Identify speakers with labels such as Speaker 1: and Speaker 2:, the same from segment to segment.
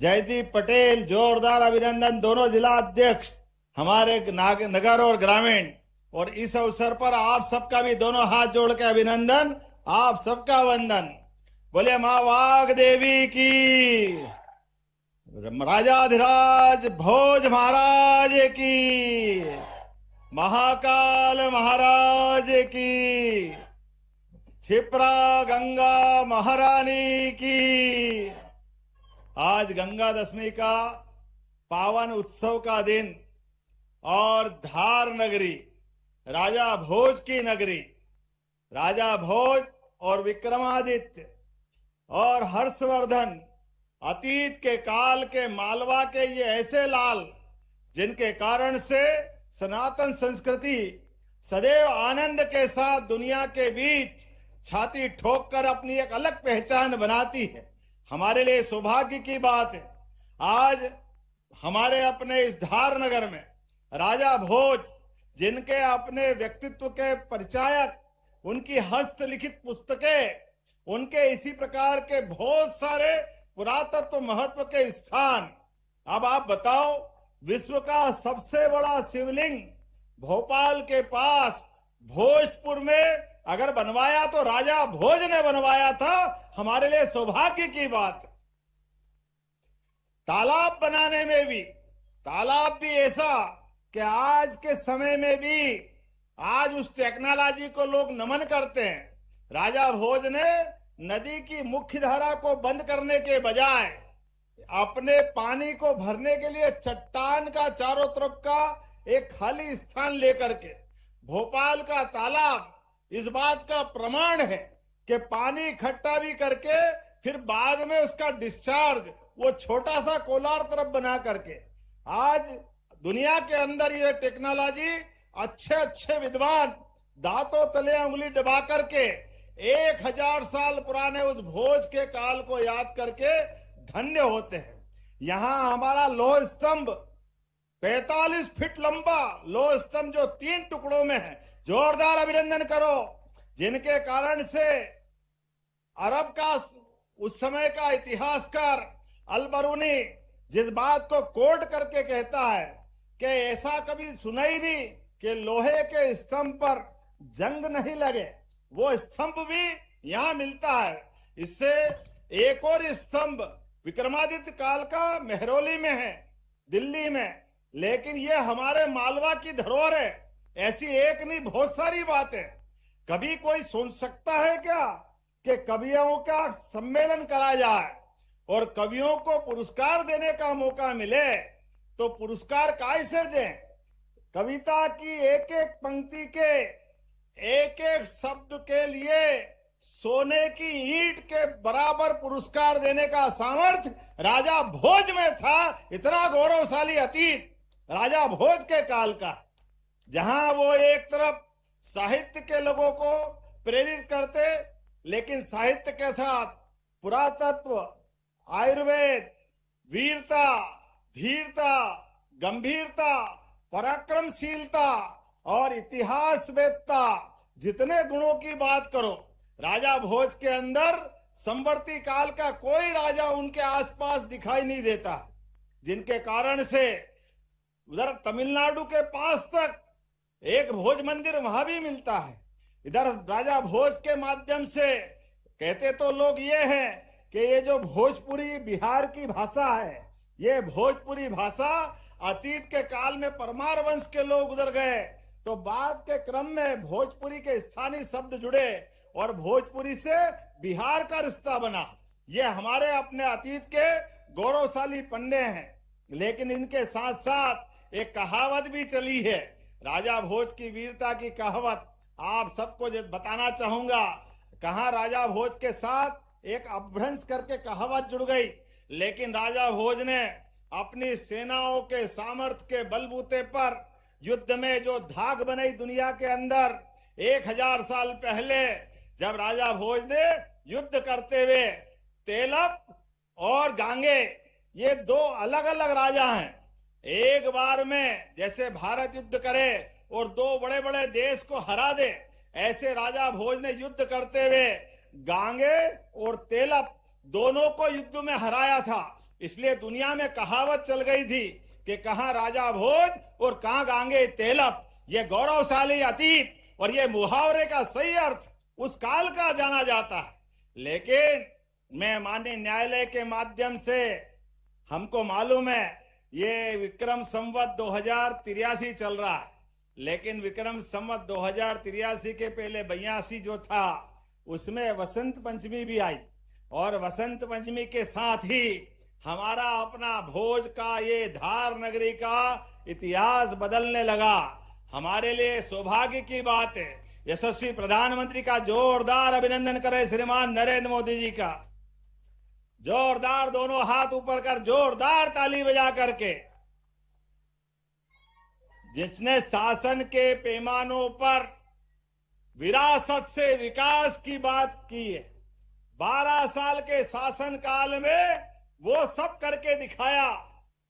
Speaker 1: जयदीप पटेल, जोरदार अभिनंदन दोनों जिला अध्यक्ष हमारे नगर और ग्रामीण। और इस अवसर पर आप सबका भी दोनों हाथ जोड़ के अभिनंदन, आप सबका वंदन। बोले मां वाग देवी की, राजाधिराज भोज महाराज की, महाकाल महाराज की, क्षिप्रा गंगा महारानी की। आज गंगा दशमी का पावन उत्सव का दिन और धार नगरी, राजा भोज की नगरी, राजा भोज और विक्रमादित्य और हर्षवर्धन, अतीत के काल के मालवा के ये ऐसे लाल जिनके कारण से सनातन संस्कृति सदैव आनंद के साथ दुनिया के बीच छाती ठोक कर अपनी एक अलग पहचान बनाती है। हमारे लिए सौभाग्य की बात है आज हमारे अपने इस धार नगर में राजा भोज, जिनके अपने व्यक्तित्व के परिचायक, उनकी हस्तलिखित पुस्तकें, उनके इसी प्रकार के बहुत सारे पुरातत्व महत्व के स्थान। अब आप बताओ, विश्व का सबसे बड़ा शिवलिंग भोपाल के पास भोजपुर में अगर बनवाया तो राजा भोज ने बनवाया था। हमारे लिए सौभाग्य की बात। तालाब बनाने में भी, तालाब भी ऐसा कि आज के समय में भी आज उस टेक्नोलॉजी को लोग नमन करते हैं। राजा भोज ने नदी की मुख्य धारा को बंद करने के बजाय अपने पानी को भरने के लिए चट्टान का चारों तरफ का एक खाली स्थान लेकर के भोपाल का तालाब इस बात का प्रमाण है कि पानी इकट्ठा भी करके फिर बाद में उसका डिस्चार्ज वो छोटा सा कोलार तरफ बना करके आज दुनिया के अंदर ये टेक्नोलॉजी अच्छे अच्छे विद्वान दांतों तले उंगली दबा करके 1000 साल पुराने उस भोज के काल को याद करके धन्य होते हैं। यहाँ हमारा लोह स्तंभ 45 फीट लंबा लोह स्तंभ जो 3 टुकड़ों में है, जोरदार अभिनंदन करो, जिनके कारण से अरब का उस समय का इतिहासकार अलबरूनी जिस बात को कोट करके कहता है कि ऐसा कभी सुना ही नहीं कि लोहे के स्तंभ पर जंग नहीं लगे, वो स्तंभ भी यहाँ मिलता है। इससे एक और स्तंभ विक्रमादित्य काल का मेहरौली में है, दिल्ली में, लेकिन ये हमारे मालवा की धरोहर है। ऐसी एक नहीं बहुत सारी बातें। कभी कोई सोच सकता है क्या कि कवियों का सम्मेलन करा जाए और कवियों को पुरस्कार देने का मौका मिले, तो पुरस्कार कैसे दें? कविता की एक एक पंक्ति के एक एक शब्द के लिए सोने की ईंट के बराबर पुरस्कार देने का सामर्थ्य राजा भोज में था। इतना गौरवशाली अतीत राजा भोज के काल का, जहां वो एक तरफ साहित्य के लोगों को प्रेरित करते, लेकिन साहित्य के साथ पुरातत्व, आयुर्वेद, वीरता, धीरता, गंभीरता, पराक्रमशीलता और इतिहासवेत्ता, जितने गुणों की बात करो, राजा भोज के अंदर संवर्ती काल का कोई राजा उनके आसपास दिखाई नहीं देता, जिनके कारण से उधर तमिलनाडु के पास तक एक भोज मंदिर वहां भी मिलता है। इधर राजा भोज के माध्यम से कहते तो लोग ये हैं कि ये जो भोजपुरी बिहार की भाषा है, ये भोजपुरी भाषा अतीत के काल में परमार वंश के लोग उधर गए तो बाद के क्रम में भोजपुरी के स्थानीय शब्द जुड़े और भोजपुरी से बिहार का रिश्ता बना। ये हमारे अपने अतीत के गौरवशाली पन्ने हैं। लेकिन इनके साथ साथ एक कहावत भी चली है, राजा भोज की वीरता की कहावत आप सबको बताना चाहूंगा। कहाँ राजा भोज के साथ एक अपभ्रंश करके कहावत जुड़ गई, लेकिन राजा भोज ने अपनी सेनाओं के सामर्थ्य के बलबूते पर युद्ध में जो धाक बनाई दुनिया के अंदर 1000 साल पहले, जब राजा भोज ने युद्ध करते हुए तेलप और गांगे, ये 2 अलग अलग राजा हैं, एक बार में जैसे भारत युद्ध करे और 2 बड़े बड़े देश को हरा दे, ऐसे राजा भोज ने युद्ध करते हुए गांगे और तेलप दोनों को युद्ध में हराया था। इसलिए दुनिया में कहावत चल गई थी कि कहां राजा भोज और कहां गांगे तेलप। ये गौरवशाली अतीत और ये मुहावरे का सही अर्थ उस काल का जाना जाता है। लेकिन मैं माननीय न्यायालय के माध्यम से हमको मालूम है ये विक्रम संवत 2083 चल रहा है, लेकिन विक्रम संवत 2083 के पहले 82 जो था उसमें वसंत पंचमी भी आई और वसंत पंचमी के साथ ही हमारा अपना भोज का ये धार नगरी का इतिहास बदलने लगा। हमारे लिए सौभाग्य की बात है। यशस्वी प्रधानमंत्री का जोरदार अभिनंदन करें श्रीमान नरेंद्र मोदी जी का। जोरदार दोनों हाथ ऊपर कर जोरदार ताली बजा करके, जिसने शासन के पैमानों पर विरासत से विकास की बात की है। 12 साल के शासन काल में वो सब करके दिखाया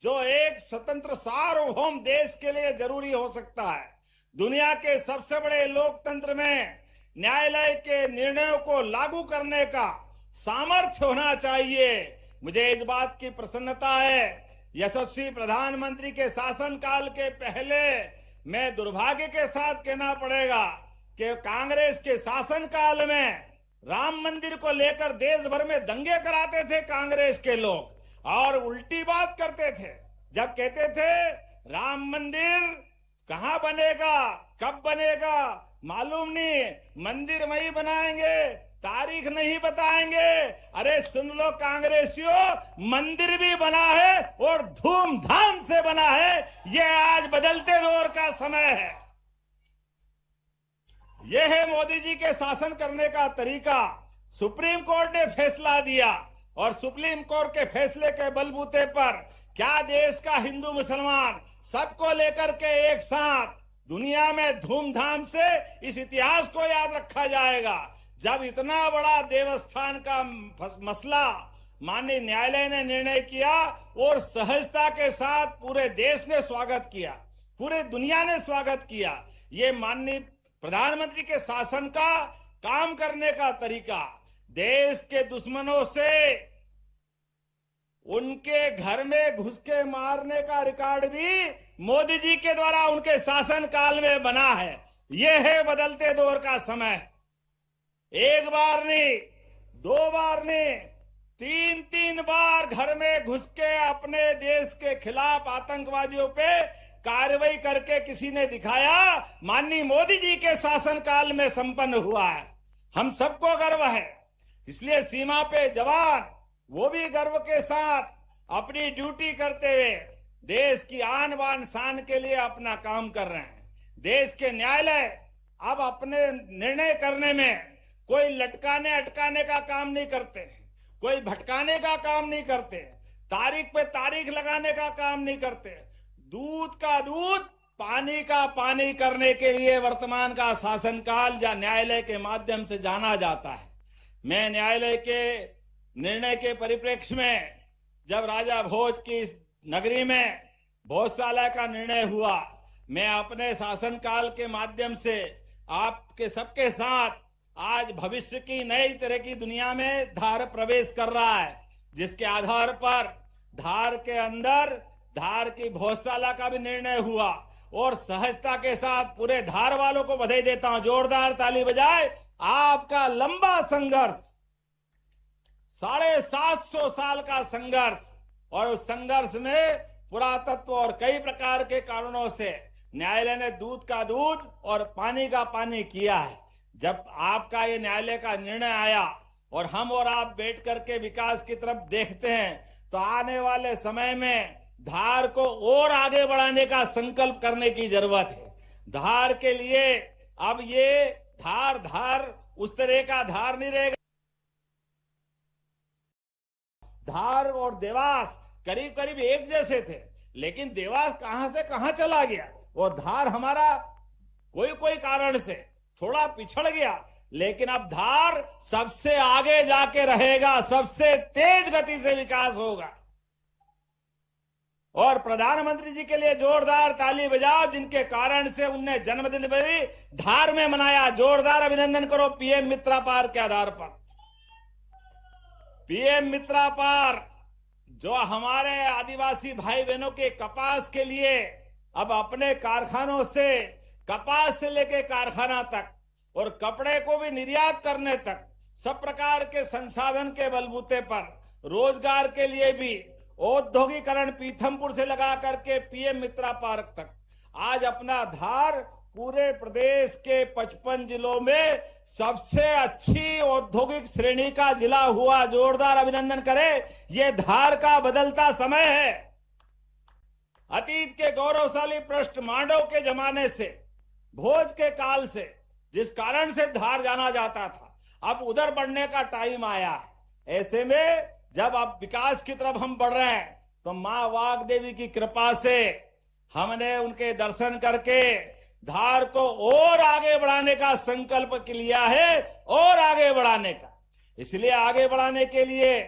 Speaker 1: जो एक स्वतंत्र सार्वभौम देश के लिए जरूरी हो सकता है। दुनिया के सबसे बड़े लोकतंत्र में न्यायालय के निर्णयों को लागू करने का सामर्थ्य होना चाहिए। मुझे इस बात की प्रसन्नता है, यशस्वी प्रधानमंत्री के शासनकाल के पहले मैं दुर्भाग्य के साथ कहना पड़ेगा कि कांग्रेस के शासनकाल में राम मंदिर को लेकर देश भर में दंगे कराते थे कांग्रेस के लोग और उल्टी बात करते थे। जब कहते थे राम मंदिर कहां बनेगा, कब बनेगा मालूम नहीं, मंदिर वही बनाएंगे, तारीख नहीं बताएंगे। अरे सुन लो कांग्रेसियों, मंदिर भी बना है और धूमधाम से बना है। यह आज बदलते दौर का समय है। यह है मोदी जी के शासन करने का तरीका। सुप्रीम कोर्ट ने फैसला दिया और सुप्रीम कोर्ट के फैसले के बलबूते पर क्या देश का हिंदू मुसलमान सबको लेकर के एक साथ दुनिया में धूमधाम से इस इतिहास को याद रखा जाएगा। जब इतना बड़ा देवस्थान का मसला माननीय न्यायालय ने निर्णय किया और सहजता के साथ पूरे देश ने स्वागत किया, पूरे दुनिया ने स्वागत किया। ये माननीय प्रधानमंत्री के शासन का काम करने का तरीका। देश के दुश्मनों से उनके घर में घुस के मारने का रिकॉर्ड भी मोदी जी के द्वारा उनके शासन काल में बना है। यह है बदलते दौर का समय। एक बार नहीं, 2 बार नहीं, 3 बार घर में घुस के अपने देश के खिलाफ आतंकवादियों पे कार्रवाई करके किसी ने दिखाया माननीय मोदी जी के शासनकाल में संपन्न हुआ है। हम सबको गर्व है। इसलिए सीमा पे जवान वो भी गर्व के साथ अपनी ड्यूटी करते हुए देश की आन बान शान के लिए अपना काम कर रहे हैं। देश के न्यायालय अब अपने निर्णय करने में कोई लटकाने अटकाने का काम नहीं करते, कोई भटकाने का काम नहीं करते, तारीख पे तारीख लगाने का काम नहीं करते। दूध का दूध, पानी का पानी करने के लिए वर्तमान का शासनकाल या न्यायालय के माध्यम से जाना जाता है। मैं न्यायालय के निर्णय के परिप्रेक्ष्य में जब राजा भोज की इस नगरी में भोजशाला का निर्णय हुआ, मैं अपने शासनकाल के माध्यम से आपके सबके साथ आज भविष्य की नई तरह की दुनिया में धार प्रवेश कर रहा है, जिसके आधार पर धार के अंदर धार की भोजशाला का भी निर्णय हुआ और सहजता के साथ पूरे धार वालों को बधाई देता हूं। जोरदार ताली बजाए। आपका लंबा संघर्ष, 750 साल का संघर्ष, और उस संघर्ष में पुरातत्व और कई प्रकार के कारणों से न्यायालय ने दूध का दूध और पानी का पानी किया है। जब आपका ये न्यायालय का निर्णय आया और हम और आप बैठ करके विकास की तरफ देखते हैं, तो आने वाले समय में धार को और आगे बढ़ाने का संकल्प करने की जरूरत है। धार के लिए अब ये धार उस तरह का धार नहीं रहेगा। धार और देवास करीब करीब एक जैसे थे, लेकिन देवास कहां से कहां चला गया और धार हमारा कोई कारण से थोड़ा पिछड़ गया, लेकिन अब धार सबसे आगे जाके रहेगा, सबसे तेज गति से विकास होगा। और प्रधानमंत्री जी के लिए जोरदार ताली बजाओ, जिनके कारण से उनने जन्मदिन भी धार में मनाया। जोरदार अभिनंदन करो पीएम मित्रा पार के आधार पर। पीएम मित्रा पार जो हमारे आदिवासी भाई बहनों के कपास के लिए अब अपने कारखानों से कपास से लेके कारखाना तक और कपड़े को भी निर्यात करने तक सब प्रकार के संसाधन के बलबूते पर रोजगार के लिए भी औद्योगिकरण पीथमपुर से लगा करके पीएम मित्रा पार्क तक आज अपना धार पूरे प्रदेश के 55 जिलों में सबसे अच्छी औद्योगिक श्रेणी का जिला हुआ। जोरदार अभिनंदन करें। ये धार का बदलता समय है। अतीत के गौरवशाली पृष्ठ मांडव के जमाने से, भोज के काल से जिस कारण से धार जाना जाता था, अब उधर बढ़ने का टाइम आया है। ऐसे में जब अब विकास की तरफ हम बढ़ रहे हैं तो मां वाग देवी की कृपा से हमने उनके दर्शन करके धार को और आगे बढ़ाने का संकल्प लिया है और आगे बढ़ाने का। इसलिए आगे बढ़ाने के लिए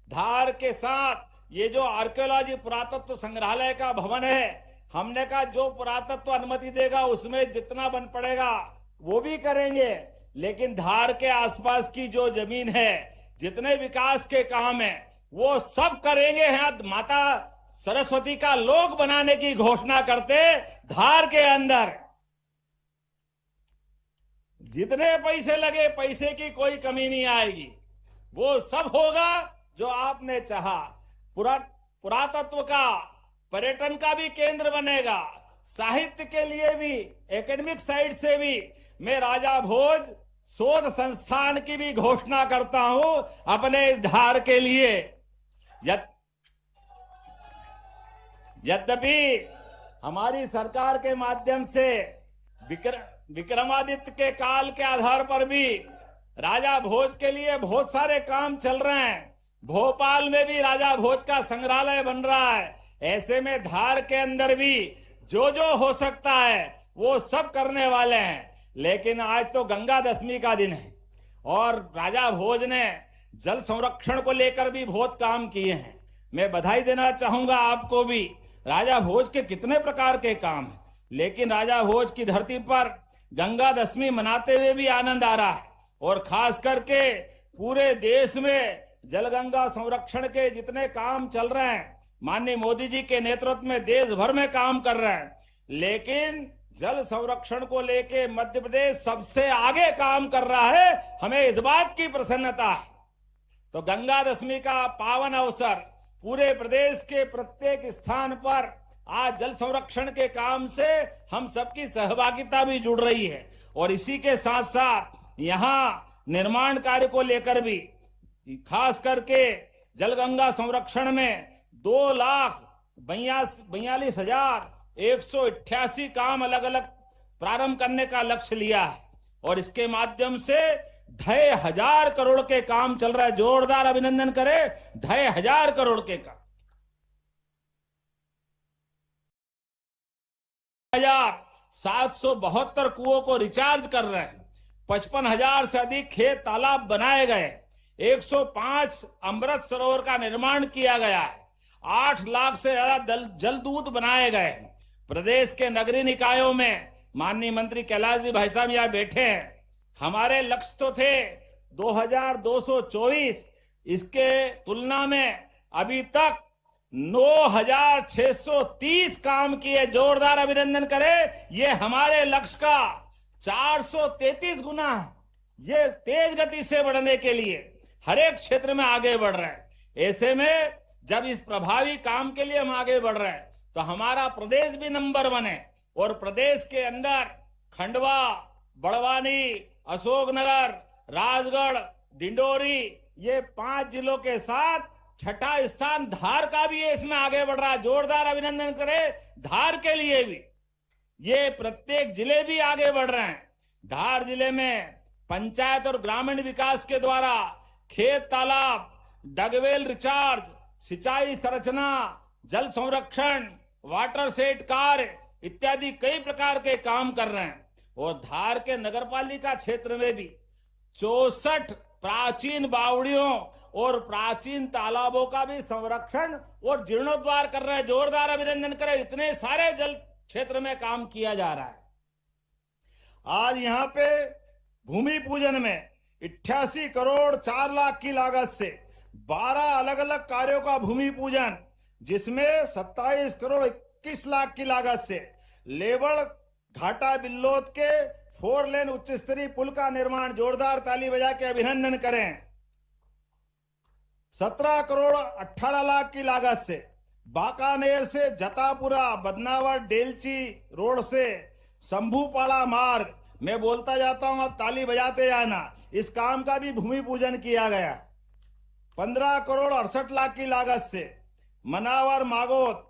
Speaker 1: धार के साथ ये जो आर्कियोलॉजी पुरातत्व संग्रहालय का भवन है, हमने कहा जो पुरातत्व अनुमति देगा उसमें जितना बन पड़ेगा वो भी करेंगे, लेकिन धार के आसपास की जो जमीन है, जितने विकास के काम है वो सब करेंगे। यहाँ माता सरस्वती का लोक बनाने की घोषणा करते धार के अंदर। जितने पैसे लगे पैसे की कोई कमी नहीं आएगी, वो सब होगा जो आपने चाहा। पुरातत्व का, पर्यटन का भी केंद्र बनेगा, साहित्य के लिए भी, एकेडमिक साइड से भी मैं राजा भोज शोध संस्थान की भी घोषणा करता हूं अपने इस धार के लिए। यद्यपि हमारी सरकार के माध्यम से विक्रमादित्य के काल के आधार पर भी राजा भोज के लिए बहुत सारे काम चल रहे हैं। भोपाल में भी राजा भोज का संग्रहालय बन रहा है। ऐसे में धार के अंदर भी जो जो हो सकता है वो सब करने वाले हैं। लेकिन आज तो गंगा दशमी का दिन है और राजा भोज ने जल संरक्षण को लेकर भी बहुत काम किए हैं। मैं बधाई देना चाहूंगा आपको भी। राजा भोज के कितने प्रकार के काम हैं, लेकिन राजा भोज की धरती पर गंगा दशमी मनाते हुए भी आनंद आ रहा है। और खास करके पूरे देश में जलगंगा संरक्षण के जितने काम चल रहे हैं, माननीय मोदी जी के नेतृत्व में देश भर में काम कर रहे हैं, लेकिन जल संरक्षण को लेके मध्य प्रदेश सबसे आगे काम कर रहा है। हमें इस बात की प्रसन्नता है। तो गंगा दशमी का पावन अवसर पूरे प्रदेश के प्रत्येक स्थान पर आज जल संरक्षण के काम से हम सबकी सहभागिता भी जुड़ रही है। और इसी के साथ साथ यहाँ निर्माण कार्य को लेकर भी खास करके जलगंगा संरक्षण में 2,42,188 काम अलग अलग प्रारंभ करने का लक्ष्य लिया है और इसके माध्यम से 2,500 करोड़ के काम चल रहा है। जोरदार अभिनंदन करें। 2,500 करोड़ के काम, 1,772 कुओं को रिचार्ज कर रहे हैं। 55,000 से अधिक खेत तालाब बनाए गए। 105 अमृत सरोवर का निर्माण किया गया है। 8 लाख से ज्यादा जलदूत बनाए गए। प्रदेश के नगरीय निकायों में माननीय मंत्री कैलाश जी भाई साहब यहाँ बैठे हैं। हमारे लक्ष्य तो थे 2,224, इसके तुलना में अभी तक 9,630 काम किए। जोरदार अभिनंदन करें। ये हमारे लक्ष्य का 433 गुना है। ये तेज गति से बढ़ने के लिए हर एक क्षेत्र में आगे बढ़ रहे हैं। ऐसे में जब इस प्रभावी काम के लिए हम आगे बढ़ रहे हैं तो हमारा प्रदेश भी नंबर 1 है। और प्रदेश के अंदर खंडवा, बड़वानी, अशोकनगर, राजगढ़, डिंडोरी, ये 5 जिलों के साथ 6ठा स्थान धार का भी है, इसमें आगे बढ़ रहा है। जोरदार अभिनंदन करें धार के लिए भी। ये प्रत्येक जिले भी आगे बढ़ रहे हैं। धार जिले में पंचायत और ग्रामीण विकास के द्वारा खेत तालाब, डगवेल रिचार्ज, सिंचाई संरचना, जल संरक्षण, वाटर सेट कार्य इत्यादि कई प्रकार के काम कर रहे हैं। और धार के नगरपालिका क्षेत्र में भी 64 प्राचीन बावड़ियों और प्राचीन तालाबों का भी संरक्षण और जीर्णोद्धार कर रहे हैं। जोरदार अभिनंदन करें। इतने सारे जल क्षेत्र में काम किया जा रहा है। आज यहाँ पे भूमि पूजन में 88 करोड़ 4 लाख की लागत से 12 अलग अलग कार्यों का भूमि पूजन, जिसमें 27 करोड़ 21 लाख की लागत से लेवड़ घाटा बिल्लोद के 4 लेन उच्च स्तरीय पुल का निर्माण, जोरदार ताली बजा के अभिनंदन करें। 17 करोड़ 18 लाख की लागत से बाकानेर से जतापुरा बदनावर डेलची रोड से शंभूपाड़ा मार्ग, मैं बोलता जाता हूं, अब ताली बजाते जाना, इस काम का भी भूमि पूजन किया गया। 15 करोड़ 68 लाख की लागत से मनावर मागोद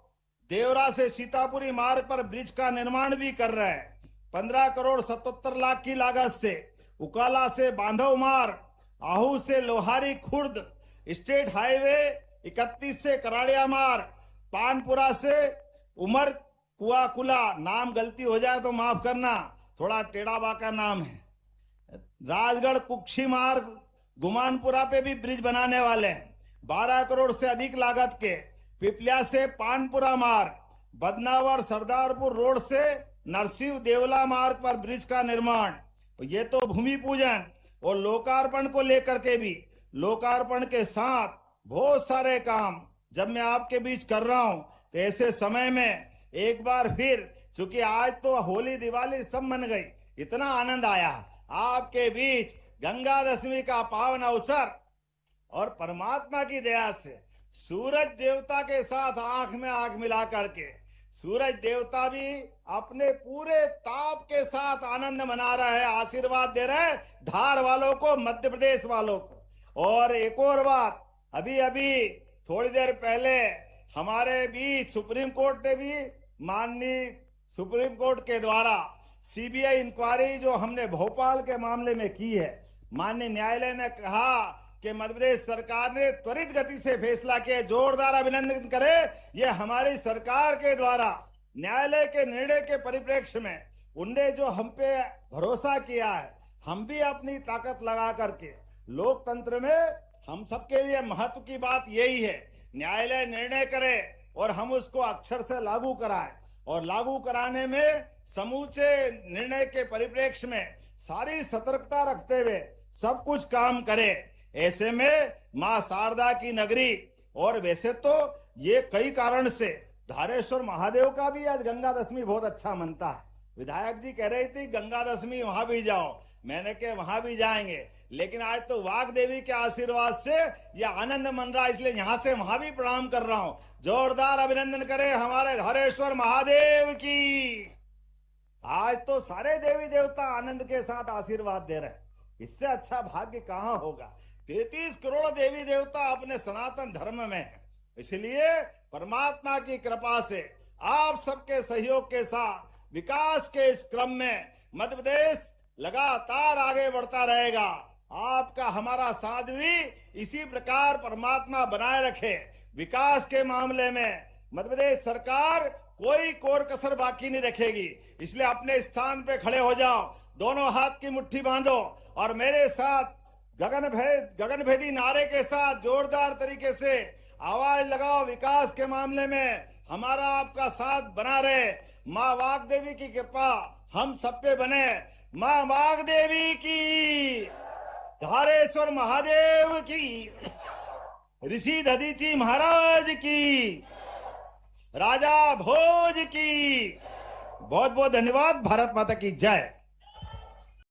Speaker 1: देवरा से सीतापुरी मार्ग पर ब्रिज का निर्माण भी कर रहे हैं। 15 करोड़ 77 लाख की लागत से उकाला से बांधव मार्ग, आहू से लोहारी खुर्द स्टेट हाईवे 31 से कराड़िया मार्ग, पानपुरा से उमर कुआकुला, नाम गलती हो जाए तो माफ करना, थोड़ा टेढ़ा बाका नाम है। राजगढ़ कुक्षी मार्ग गुमानपुरा पे भी ब्रिज बनाने वाले हैं। 12 करोड़ से अधिक लागत के पिपलिया से पानपुरा मार्ग, बदनावर सरदारपुर रोड से नरसिंह देवला मार्ग पर ब्रिज का निर्माण। ये तो भूमि पूजन और लोकार्पण को लेकर के भी, लोकार्पण के साथ बहुत सारे काम जब मैं आपके बीच कर रहा हूं, तो ऐसे समय में एक बार फिर, चूंकि आज तो होली दिवाली सब मन गई, इतना आनंद आया आपके बीच गंगा दशमी का पावन अवसर, और परमात्मा की दया से सूरज देवता के साथ आंख में आंख मिला करके सूरज देवता भी अपने पूरे ताप के साथ आनंद मना रहा है, आशीर्वाद दे रहे हैं धार वालों को, मध्य प्रदेश वालों को। और एक और बात, अभी अभी थोड़ी देर पहले हमारे बीच सुप्रीम कोर्ट ने भी, माननीय सुप्रीम कोर्ट के द्वारा सीबीआई इंक्वायरी जो हमने भोपाल के मामले में की है, माननीय न्यायालय ने कहा कि मध्य प्रदेश सरकार ने त्वरित गति से फैसला किया, जोरदार अभिनंदन करें। ये हमारी सरकार के द्वारा न्यायालय के निर्णय के परिप्रेक्ष्य में उनने जो हम पे भरोसा किया है, हम भी अपनी ताकत लगा करके, लोकतंत्र में हम सबके लिए महत्व की बात यही है, न्यायालय निर्णय करे और हम उसको अक्षर से लागू कराएं, और लागू कराने में समूचे निर्णय के परिप्रेक्ष्य में सारी सतर्कता रखते हुए सब कुछ काम करे। ऐसे में मां शारदा की नगरी, और वैसे तो ये कई कारण से धारेश्वर महादेव का भी आज गंगा दशमी बहुत अच्छा मनता है। विधायक जी कह रही थी गंगा दशमी वहां भी जाओ, मैंने कहा वहां भी जाएंगे, लेकिन आज तो वाघ देवी के आशीर्वाद से ये आनंद मन रहा, इसलिए यहां से वहां भी प्रणाम कर रहा हूं। जोरदार अभिनंदन करें हमारे धारेश्वर महादेव की। आज तो सारे देवी देवता आनंद के साथ आशीर्वाद दे रहे हैं, इससे अच्छा भाग्य कहां होगा। 33 करोड़ देवी देवता अपने सनातन धर्म में है, इसलिए परमात्मा की कृपा से आप सबके सहयोग के साथ विकास के इस क्रम में मध्य प्रदेश लगातार आगे बढ़ता रहेगा। आपका हमारा साथ भी इसी प्रकार परमात्मा बनाए रखे। विकास के मामले में मध्य प्रदेश सरकार कोई कोर कसर बाकी नहीं रखेगी, इसलिए अपने स्थान पे खड़े हो जाओ, दोनों हाथ की मुट्ठी बांधो और मेरे साथ गगनभेदी नारे के साथ जोरदार तरीके से आवाज लगाओ। विकास के मामले में हमारा आपका साथ बना रहे। माँ वाघ देवी की कृपा हम सब पे बने। माँ वाघ देवी की, धारेश्वर महादेव की, ऋषि दधीचि महाराज की, राजा भोज की। बहुत बहुत धन्यवाद। भारत माता की जय।